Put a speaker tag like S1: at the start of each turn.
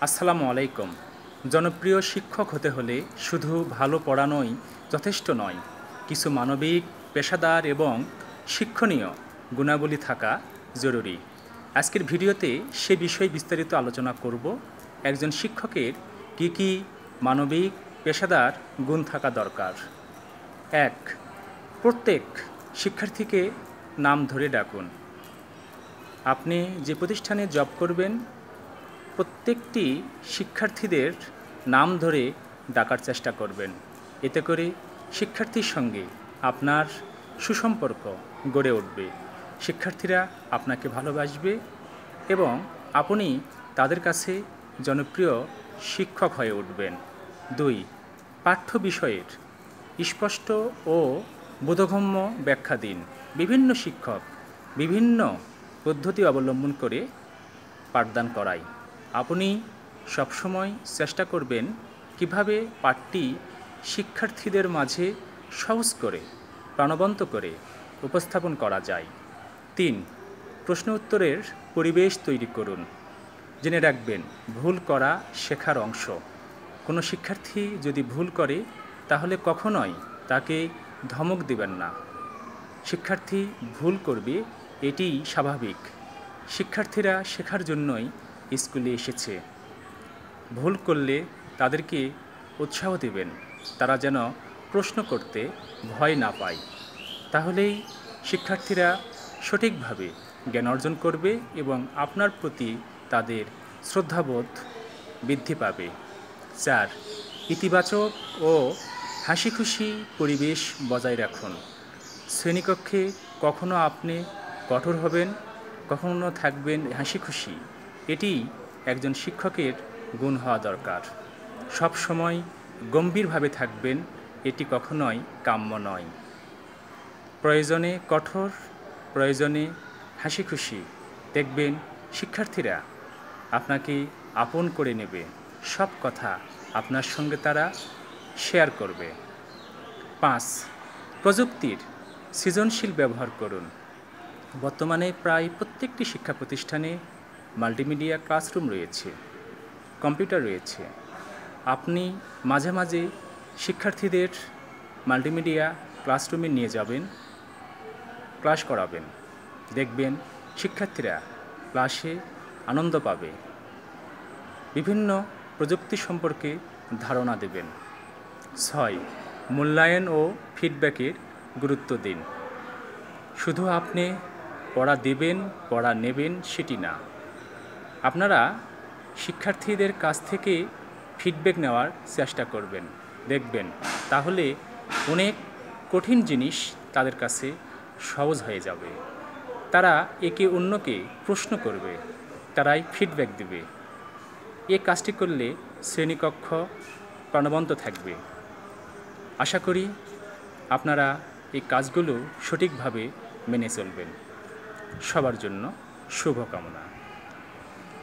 S1: আসসালামু আলাইকুম। জনপ্রিয় শিক্ষক হতে হলে শুধু ভালো পড়ানোই যথেষ্ট নয়, কিছু মানবিক, পেশাদার এবং শিক্ষণীয় গুণাবলী থাকা জরুরি। আজকের ভিডিওতে সে বিষয়ে বিস্তারিত আলোচনা করব। একজন শিক্ষকের কী কী মানবিক, পেশাদার গুণ থাকা দরকার। ১. প্রত্যেক শিক্ষার্থীকে নাম ধরে ডাকুন। আপনি যে প্রতিষ্ঠানে জব করবেন, প্রত্যেকটি শিক্ষার্থীদের নাম ধরে ডাকার চেষ্টা করবেন। এতে করে শিক্ষার্থীর সঙ্গে আপনার সুসম্পর্ক গড়ে উঠবে। শিক্ষার্থীরা আপনাকে ভালোবাসবে এবং আপনি তাদের কাছে জনপ্রিয় শিক্ষক হয়ে উঠবেন। ২. পাঠ্য বিষয়ের স্পষ্ট ও বোধগম্য ব্যাখ্যা দিন। বিভিন্ন শিক্ষক বিভিন্ন পদ্ধতি অবলম্বন করে পাঠদান করায়। আপনি সবসময় চেষ্টা করবেন কিভাবে পাঠটি শিক্ষার্থীদের মাঝে সহজ করে, প্রাণবন্ত করে উপস্থাপন করা যায়। ৩. প্রশ্ন উত্তরের পরিবেশ তৈরি করুন। জেনে রাখবেন, ভুল করা শেখার অংশ। কোনো শিক্ষার্থী যদি ভুল করে তাহলে কখনোই তাকে ধমক দিবেন না। শিক্ষার্থী ভুল করবে, এটিই স্বাভাবিক। শিক্ষার্থীরা শেখার জন্যই স্কুলে এসেছে। ভুল করলে তাদেরকে উৎসাহ দেবেন, তারা যেন প্রশ্ন করতে ভয় না পায়। তাহলেই শিক্ষার্থীরা সঠিকভাবে জ্ঞান অর্জন করবে এবং আপনার প্রতি তাদের শ্রদ্ধাবোধ বৃদ্ধি পাবে। ৪. ইতিবাচক ও হাসিখুশি পরিবেশ বজায় রাখুন। শ্রেণীকক্ষে কখনো আপনি কঠোর হবেন, কখনো থাকবেন হাসিখুশি। এটি একজন শিক্ষকের গুণ হওয়া দরকার। সব সময় গম্ভীরভাবে থাকবেন, এটি কখনোই কাম্য নয়। প্রয়োজনে কঠোর, প্রয়োজনে হাসিখুশি। দেখবেন শিক্ষার্থীরা আপনাকে আপন করে নেবে, সব কথা আপনার সঙ্গে তারা শেয়ার করবে। ৫. প্রযুক্তির সৃজনশীল ব্যবহার করুন। বর্তমানে প্রায় প্রত্যেকটি শিক্ষা প্রতিষ্ঠানে মাল্টিমিডিয়া ক্লাসরুম রয়েছে, কম্পিউটার রয়েছে। আপনি মাঝে মাঝে শিক্ষার্থীদের মাল্টিমিডিয়া ক্লাসরুমে নিয়ে যাবেন, ক্লাস করাবেন। দেখবেন শিক্ষার্থীরা ক্লাসে আনন্দ পাবে। বিভিন্ন প্রযুক্তি সম্পর্কে ধারণা দেবেন। ৬. মূল্যায়ন ও ফিডব্যাকের গুরুত্ব দিন। শুধু আপনি পড়া দেবেন, পড়া নেবেন সেটি না। আপনারা শিক্ষার্থীদের কাছ থেকে ফিডব্যাক নেওয়ার চেষ্টা করবেন। দেখবেন তাহলে অনেক কঠিন জিনিস তাদের কাছে সহজ হয়ে যাবে। তারা একে অন্যকে প্রশ্ন করবে, তারাই ফিডব্যাক দেবে। এ কাজটি করলে শ্রেণীকক্ষ প্রাণবন্ত থাকবে। আশা করি আপনারা এই কাজগুলো সঠিকভাবে মেনে চলবেন। সবার জন্য শুভকামনা।